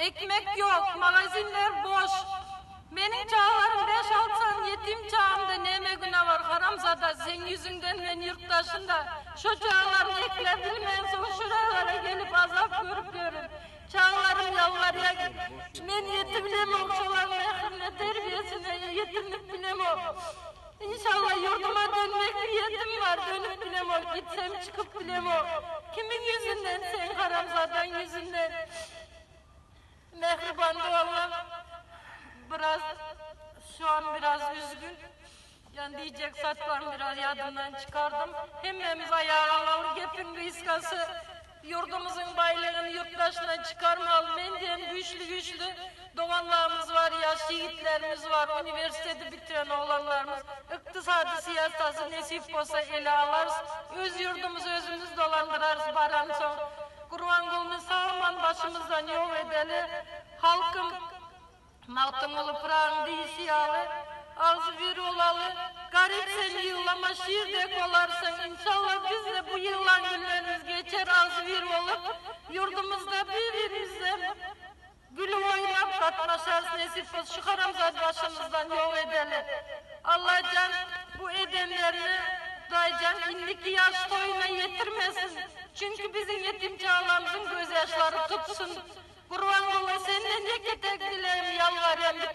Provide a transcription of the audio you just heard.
Ekmek yok, magazinler boş. Benim çağlarım 5-6 yetim çağımda neme güne var haramzada. Sen yüzünden ben yurttaşında. Şu çağlarım ekledim en son şuralara gelip azap görüp görün. Çağlarım yalvarıya gel. Ben yetimliğim okşalarım mehrimle terbiyesine yetimlik bilem o. İnşallah yurduma dönmek bir yetim var dönüp bilem o. Gitsem çıkıp bilem o. Kimin yüzünden sen haramzadan yüzünden. Mehriban doğalım. Şu an biraz üzgün. Yani diyecek satlarım biraz yadından çıkardım. Hemmemiz ayağa alır gepin kıskası. Yurdumuzun baylığını yurttaşına çıkarmalı. Mendem güçlü doğanlarımız var ya, şehitlerimiz var. Üniversitede bitiren oğlanlarımız. İktisadi siyasası nasip olsa ele alırız. Öz yurdumuzu özümüz dolandırarız baran son. Kurban kolunu sağman başımızdan yol edeli. Halkım Maltımılı pırağın diysiyalı, ağzı bir olalı, garip seni yıllama şiirdek olarsan, inşallah biz de bu yıllan günlerimiz geçer ağzı bir olup, yurdumuzda birbirimizle gülü oynap katmaşarız nesip olsun, şu haramzat başımızdan yol edelim. Allah can bu edenlerini, daycan indiki yaş toyuna yetirmesin, çünkü bizim yetim çağlarımızın gözyaşları tutsun. Kurban ola senden ne ketek dilerim yalvarıyorum bütün